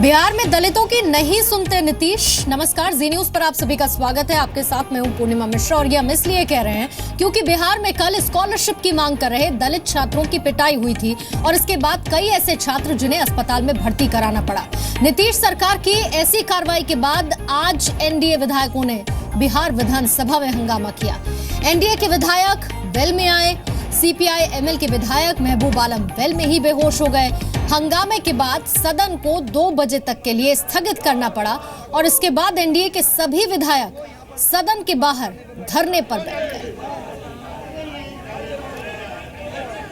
बिहार में दलितों की नहीं सुनते नीतीश। नमस्कार, जी न्यूज पर आप सभी का स्वागत है। आपके साथ मैं हूं पूर्णिमा मिश्रा और ये हम इसलिए कह रहे हैं क्योंकि बिहार में कल स्कॉलरशिप की मांग कर रहे दलित छात्रों की पिटाई हुई थी और इसके बाद कई ऐसे छात्र जिन्हें अस्पताल में भर्ती कराना पड़ा। नीतीश सरकार की ऐसी कार्रवाई के बाद आज एनडीए विधायकों ने बिहार विधानसभा में हंगामा किया। एनडीए के विधायक वेल में आए, सीपीआई एमएल के विधायक महबूब आलम वेल में ही बेहोश हो गए। हंगामे के बाद सदन को 2 बजे तक के लिए स्थगित करना पड़ा और इसके बाद एनडीए के सभी विधायक सदन के बाहर धरने पर बैठ गए।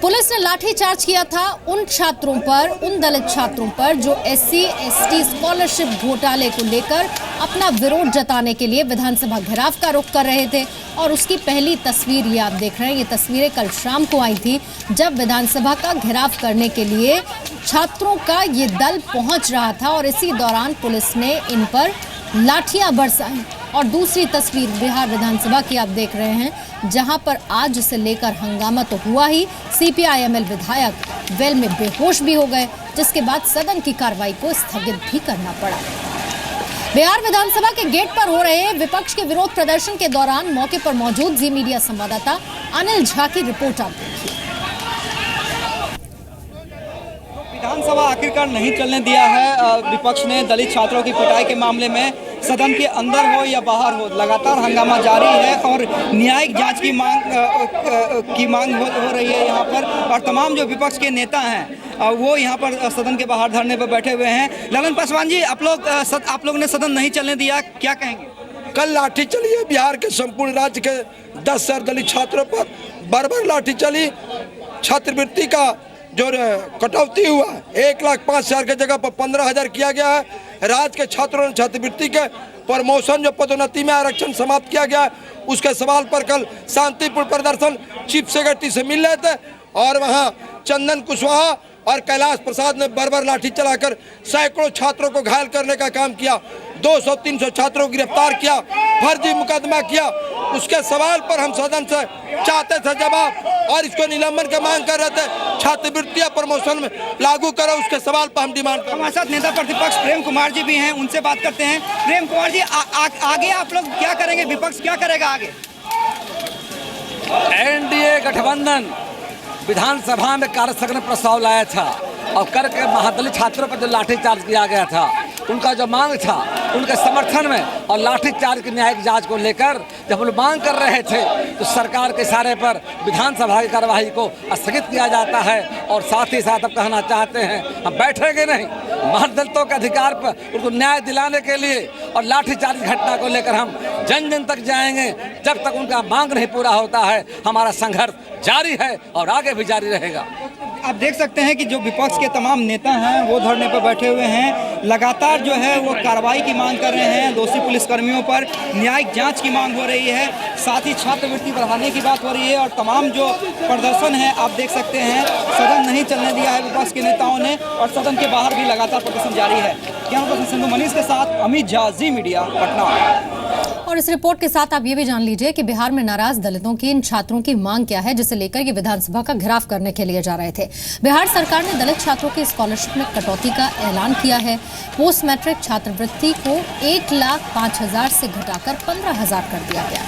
पुलिस ने लाठीचार्ज किया था उन छात्रों पर, उन दलित छात्रों पर जो एससी एसटी स्कॉलरशिप घोटाले को लेकर अपना विरोध जताने के लिए विधानसभा घेराव का रुख कर रहे थे। और उसकी पहली तस्वीर ये आप देख रहे हैं। ये तस्वीरें कल शाम को आई थी जब विधानसभा का घेराव करने के लिए छात्रों का ये दल पहुंच रहा था और इसी दौरान पुलिस ने इन पर लाठियां बरसाई। और दूसरी तस्वीर बिहार विधानसभा की आप देख रहे हैं जहां पर आज से लेकर हंगामा तो हुआ ही, सीपीआई एमएल विधायक वेल में बेहोश भी हो गए, जिसके बाद सदन की कार्रवाई को स्थगित भी करना पड़ा। बिहार विधानसभा के गेट पर हो रहे विपक्ष के विरोध प्रदर्शन के दौरान मौके पर मौजूद जी मीडिया संवाददाता अनिल झा की रिपोर्ट आप देखिए। विधानसभा आखिरकार नहीं चलने दिया है विपक्ष ने दलित छात्रों की पिटाई के मामले में। सदन के अंदर हो या बाहर हो, लगातार हंगामा जारी है और न्यायिक जांच की मांग हो रही है यहाँ पर। और तमाम जो विपक्ष के नेता हैं वो यहाँ पर सदन के बाहर धरने पर बैठे हुए हैं। ललन पासवान जी, आप लोग ने सदन नहीं चलने दिया, क्या कहेंगे? कल लाठी चली है बिहार के संपूर्ण राज्य के 10,000 दलित छात्रों पर, बार लाठी चली। छात्रवृत्ति का जो कटौती हुआ 1,05,000 की जगह पर 15,000 किया गया है। राज्य के छात्रों ने छात्रवृत्ति के प्रमोशन जो पदोन्नति में आरक्षण समाप्त किया गया है उसके सवाल पर कल शांतिपूर्ण प्रदर्शन चीफ सेक्रेटरी से मिल रहे थे और वहां चंदन कुशवाहा और कैलाश प्रसाद ने बर्बर लाठी चलाकर सैकड़ों छात्रों को घायल करने का काम किया। 200-300 छात्रों को गिरफ्तार किया, फर्जी मुकदमा किया। उसके सवाल पर हम सदन से चाहते थे जवाब और इसको निलंबन की मांग कर रहे थे। छात्रवृत्ति प्रमोशन में लागू करो, उसके सवाल पर हम डिमांड कर। हमारे साथ नेता प्रतिपक्ष प्रेम कुमार जी भी हैं, उनसे बात करते हैं। प्रेम कुमार जी, आगे आप लोग क्या करेंगे? विपक्ष क्या करेगा आगे? एनडीए गठबंधन विधानसभा में कार्य स्थगन प्रस्ताव लाया था और करके महादलित छात्रों पर जो लाठीचार्ज किया गया था, उनका जो मांग था उनके समर्थन में और लाठीचार्ज की न्यायिक जांच को लेकर जब हम लोग मांग कर रहे थे तो सरकार के इशारे पर विधानसभा की कार्यवाही को स्थगित किया जाता है। और साथ ही साथ अब कहना चाहते हैं हम बैठेंगे नहीं, महादलितों के अधिकार पर उनको न्याय दिलाने के लिए और लाठीचार्ज घटना को लेकर हम जन जन तक जाएंगे। जब तक उनका मांग नहीं पूरा होता है हमारा संघर्ष जारी है और आगे भी जारी रहेगा। आप देख सकते हैं कि जो विपक्ष के तमाम नेता हैं वो धरने पर बैठे हुए हैं, लगातार जो है वो कार्रवाई की मांग कर रहे हैं। दोषी पुलिसकर्मियों पर न्यायिक जांच की मांग हो रही है, साथ ही छात्रवृत्ति बढ़ाने की बात हो रही है और तमाम जो प्रदर्शन है आप देख सकते हैं सदन नहीं चलने दिया है विपक्ष के नेताओं ने और सदन के बाहर भी लगातार प्रदर्शन जारी है। कैमरा पर्सन सिंधु मनीष के साथ अमित झा, जी मीडिया, पटना। और इस रिपोर्ट के साथ आप ये भी जान लीजिए कि बिहार में नाराज दलितों की इन छात्रों की मांग क्या है, जिसे लेकर ये विधानसभा का घेराव करने के लिए जा रहे थे। बिहार सरकार ने दलित छात्रों की स्कॉलरशिप में कटौती का ऐलान किया है। पोस्ट मैट्रिक छात्रवृत्ति को 1,05,000 से घटाकर 15,000 कर दिया गया।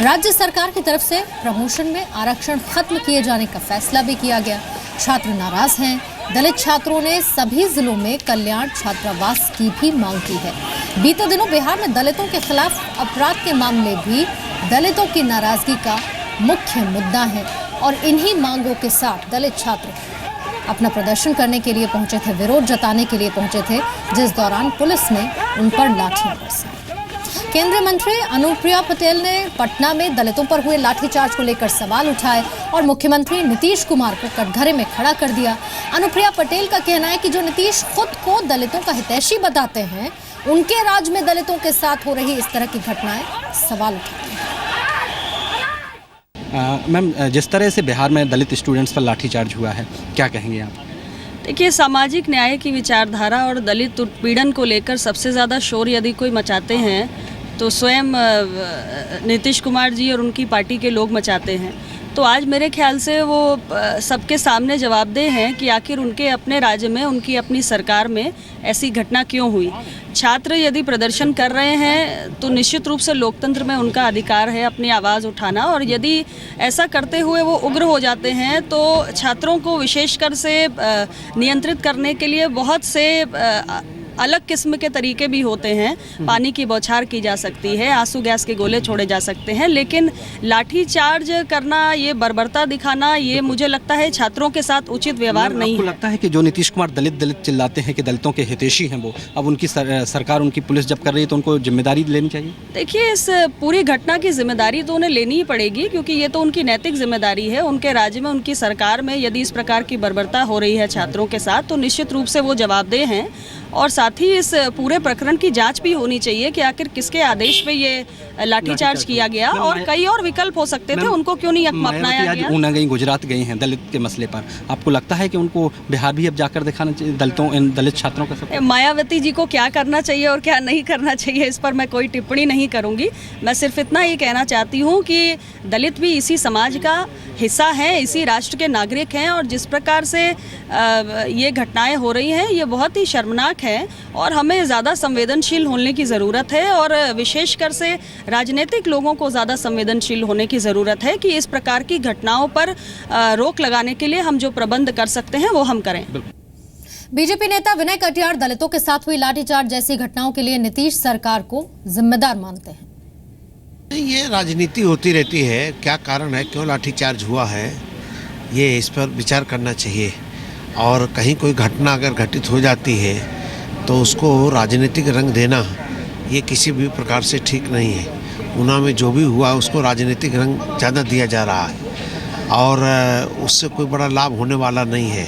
राज्य सरकार की तरफ से प्रमोशन में आरक्षण खत्म किए जाने का फैसला भी किया गया। छात्र नाराज हैं। दलित छात्रों ने सभी जिलों में कल्याण छात्रावास की भी मांग की है। बीते दिनों बिहार में दलितों के खिलाफ अपराध के मामले भी दलितों की नाराजगी का मुख्य मुद्दा है और इन्हीं मांगों के साथ दलित छात्र अपना प्रदर्शन करने के लिए पहुंचे थे, विरोध जताने के लिए पहुंचे थे, जिस दौरान पुलिस ने उन पर लाठियां बरसाई। केंद्रीय मंत्री अनुप्रिया पटेल ने पटना में दलितों पर हुए लाठीचार्ज को लेकर सवाल उठाए और मुख्यमंत्री नीतीश कुमार को कटघरे में खड़ा कर दिया। अनुप्रिया पटेल का कहना है कि जो नीतीश खुद को दलितों का हितैषी बताते हैं, उनके राज में दलितों के साथ हो रही इस तरह की घटनाएं सवाल उठाती हैं। मैम, जिस तरह से बिहार में दलित स्टूडेंट्स पर लाठीचार्ज हुआ है, क्या कहेंगे आप? देखिए, सामाजिक न्याय की विचारधारा और दलित उत्पीड़न को लेकर सबसे ज़्यादा शोर यदि कोई मचाते हैं तो स्वयं नीतीश कुमार जी और उनकी पार्टी के लोग मचाते हैं। तो आज मेरे ख्याल से वो सबके सामने जवाबदेह हैं कि आखिर उनके अपने राज्य में, उनकी अपनी सरकार में ऐसी घटना क्यों हुई। छात्र यदि प्रदर्शन कर रहे हैं तो निश्चित रूप से लोकतंत्र में उनका अधिकार है अपनी आवाज़ उठाना, और यदि ऐसा करते हुए वो उग्र हो जाते हैं तो छात्रों को विशेषकर से नियंत्रित करने के लिए बहुत से अलग किस्म के तरीके भी होते हैं। पानी की बौछार की जा सकती है, आंसू गैस के गोले छोड़े जा सकते हैं, लेकिन लाठी चार्ज करना, ये बर्बरता दिखाना, ये मुझे लगता है छात्रों के साथ उचित व्यवहार नहीं है। आपको लगता है कि जो नीतीश कुमार दलित चिल्लाते हैं कि दलितों के हितैषी हैं वो, अब उनकी सरकार, उनकी पुलिस जब कर रही है तो उनको जिम्मेदारी लेनी चाहिए? देखिए, इस पूरी घटना की जिम्मेदारी तो उन्हें लेनी ही पड़ेगी, क्योंकि ये तो उनकी नैतिक जिम्मेदारी है। उनके राज्य में, उनकी सरकार में यदि इस प्रकार की बर्बरता हो रही है छात्रों के साथ, तो निश्चित रूप से वो जवाबदेह हैं। और साथ ही इस पूरे प्रकरण की जांच भी होनी चाहिए कि आखिर किसके आदेश पे ये लाठीचार्ज किया गया, और कई और विकल्प हो सकते थे, उनको क्यों नहीं अपनाया गया। ऊना गई, गुजरात गई हैं दलित के मसले पर, आपको लगता है कि उनको बिहार भी अब जाकर दिखाना चाहिए दलित छात्रों का सब? मायावती जी को क्या करना चाहिए और क्या नहीं करना चाहिए, इस पर मैं कोई टिप्पणी नहीं करूंगी। मैं सिर्फ इतना ही कहना चाहती हूँ कि दलित भी इसी समाज का हिस्सा हैं, इसी राष्ट्र के नागरिक हैं, और जिस प्रकार से ये घटनाएं हो रही हैं ये बहुत ही शर्मनाक है, और हमें ज़्यादा संवेदनशील होने की ज़रूरत है, और विशेषकर से राजनीतिक लोगों को ज़्यादा संवेदनशील होने की ज़रूरत है कि इस प्रकार की घटनाओं पर रोक लगाने के लिए हम जो प्रबंध कर सकते हैं वो हम करें। बीजेपी नेता विनय कटियार दलितों के साथ हुई लाठीचार्ज जैसी घटनाओं के लिए नीतीश सरकार को जिम्मेदार मानते हैं। ये राजनीति होती रहती है, क्या कारण है, क्यों लाठीचार्ज हुआ है, ये इस पर विचार करना चाहिए। और कहीं कोई घटना अगर घटित हो जाती है तो उसको राजनीतिक रंग देना ये किसी भी प्रकार से ठीक नहीं है। ऊना में जो भी हुआ उसको राजनीतिक रंग ज़्यादा दिया जा रहा है, और उससे कोई बड़ा लाभ होने वाला नहीं है।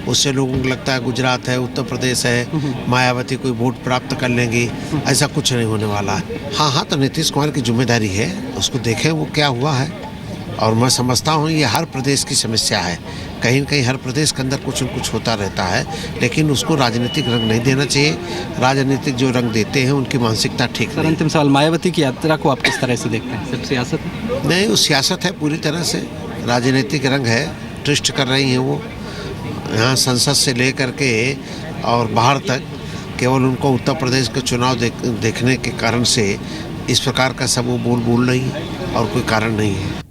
उससे लोगों को लगता है गुजरात है, उत्तर प्रदेश है, मायावती कोई वोट प्राप्त कर लेंगी, ऐसा कुछ नहीं होने वाला है। हाँ, तो नीतीश कुमार की जिम्मेदारी है, उसको देखें वो क्या हुआ है। और मैं समझता हूँ ये हर प्रदेश की समस्या है, कहीं न कहीं हर प्रदेश के अंदर कुछ न कुछ होता रहता है, लेकिन उसको राजनीतिक रंग नहीं देना चाहिए। राजनीतिक जो रंग देते हैं उनकी मानसिकता ठीक नहीं। अंतिम सवाल, मायावती की यात्रा को आप किस तरह से देखते हैं? सिर्फ सियासत है? नहीं, वो सियासत है, पूरी तरह से राजनीतिक रंग है। ट्विस्ट कर रही हैं वो, यहाँ संसद से लेकर के और बाहर तक केवल उनको उत्तर प्रदेश के चुनाव देखने के कारण से इस प्रकार का सब वो बोल रही है, और कोई कारण नहीं है।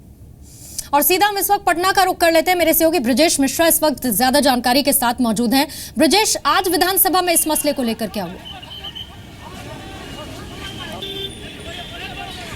और सीधा हम इस वक्त पटना का रुख कर लेते हैं। मेरे सहयोगी ब्रजेश मिश्रा इस वक्त ज्यादा जानकारी के साथ मौजूद हैं। ब्रजेश, आज विधानसभा में इस मसले को लेकर क्या हुआ?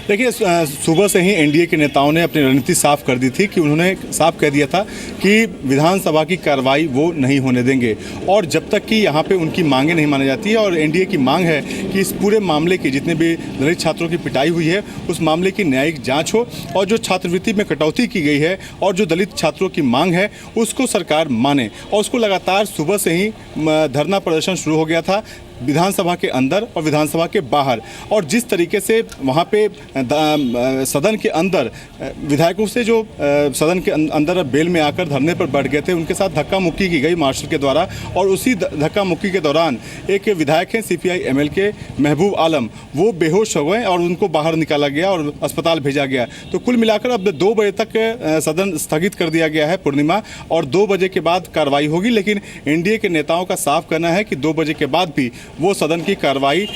देखिए, सुबह से ही एनडीए के नेताओं ने अपनी रणनीति साफ कर दी थी कि उन्होंने साफ कह दिया था कि विधानसभा की कार्रवाई वो नहीं होने देंगे, और जब तक कि यहाँ पे उनकी मांगें नहीं मानी जाती है। और एनडीए की मांग है कि इस पूरे मामले की, जितने भी दलित छात्रों की पिटाई हुई है, उस मामले की न्यायिक जांच हो, और जो छात्रवृत्ति में कटौती की गई है और जो दलित छात्रों की मांग है उसको सरकार माने। और उसको लगातार सुबह से ही धरना प्रदर्शन शुरू हो गया था, विधानसभा के अंदर और विधानसभा के बाहर। और जिस तरीके से वहाँ पे सदन के अंदर विधायकों से जो सदन के अंदर बेल में आकर धरने पर बैठ गए थे, उनके साथ धक्का मुक्की की गई मार्शल के द्वारा। और उसी धक्का मुक्की के दौरान एक विधायक हैं सीपीआई एमएल के महबूब आलम, वो बेहोश हो गए और उनको बाहर निकाला गया और अस्पताल भेजा गया। तो कुल मिलाकर अब 2 बजे तक सदन स्थगित कर दिया गया है, पूर्णिमा, और 2 बजे के बाद कार्रवाई होगी। लेकिन एनडीए के नेताओं का साफ कहना है कि 2 बजे के बाद भी वो सदन की कार्रवाई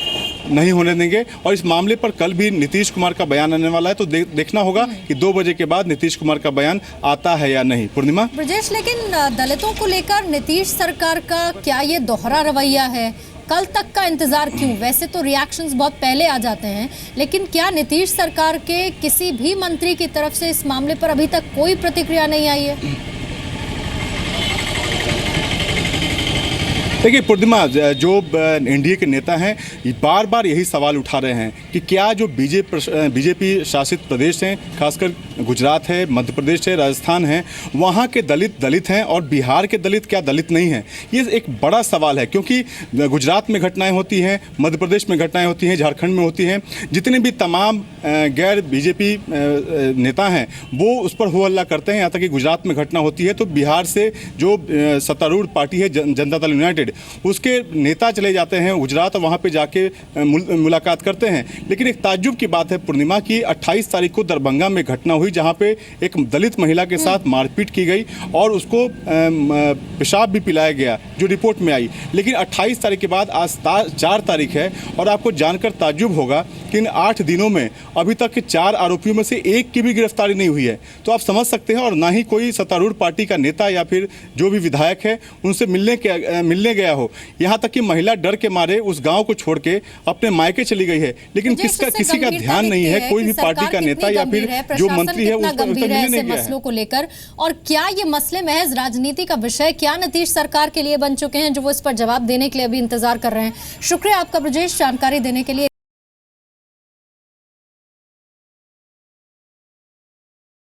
नहीं होने देंगे। और इस मामले पर कल भी नीतीश कुमार का बयान आने वाला है, तो देखना होगा कि 2 बजे के बाद नीतीश कुमार का बयान आता है या नहीं। पूर्णिमा। ब्रजेश, लेकिन दलितों को लेकर नीतीश सरकार का क्या ये दोहरा रवैया है? कल तक का इंतजार क्यों? वैसे तो रिएक्शंस बहुत पहले आ जाते हैं, लेकिन क्या नीतीश सरकार के किसी भी मंत्री की तरफ से इस मामले पर अभी तक कोई प्रतिक्रिया नहीं आई है? देखिए पूर्णिमा, जो एनडीए के नेता हैं बार बार यही सवाल उठा रहे हैं कि क्या जो बीजेपी शासित प्रदेश हैं, खासकर गुजरात है, मध्य प्रदेश है, राजस्थान है, वहाँ के दलित हैं और बिहार के दलित क्या दलित नहीं हैं? ये एक बड़ा सवाल है, क्योंकि गुजरात में घटनाएं होती हैं, मध्य प्रदेश में घटनाएं होती हैं, झारखंड में होती हैं। जितने भी तमाम गैर बीजेपी नेता हैं वो उस पर हो हल्ला करते हैं। यहाँ तक कि गुजरात में घटना होती है तो बिहार से जो सत्तारूढ़ पार्टी है जनता दल यूनाइटेड, उसके नेता चले जाते हैं गुजरात और वहाँ पे जाके मुलाकात करते हैं। लेकिन एक ताज्जुब की बात है पूर्णिमा की, 28 तारीख को दरभंगा में घटना हुई जहाँ पे एक दलित महिला के साथ मारपीट की गई और उसको पेशाब भी पिलाया गया, जो रिपोर्ट में आई। लेकिन 28 तारीख के बाद आज 4 तारीख है और आपको जानकर ताज्जुब होगा कि इन 8 दिनों में अभी तक के 4 आरोपियों में से एक की भी गिरफ्तारी नहीं हुई है। तो आप समझ सकते हैं, और ना ही कोई सत्तारूढ़ पार्टी का नेता या फिर जो भी विधायक है उनसे मिलने गया हो। यहाँ तक कि महिला डर के मारे उस गांव को छोड़ के अपने मायके चली गई है। लेकिन किसी का ध्यान नहीं है, कोई भी पार्टी का नेता या फिर जो मंत्री है उसको गंभीर है ऐसे मसलों को लेकर, और क्या ये मसले महज राजनीति का विषय, क्या नीतीश सरकार के लिए बन चुके हैं जो वो इस पर जवाब देने के लिए अभी इंतजार कर रहे हैं। शुक्रिया आपका ब्रजेश, जानकारी देने के लिए।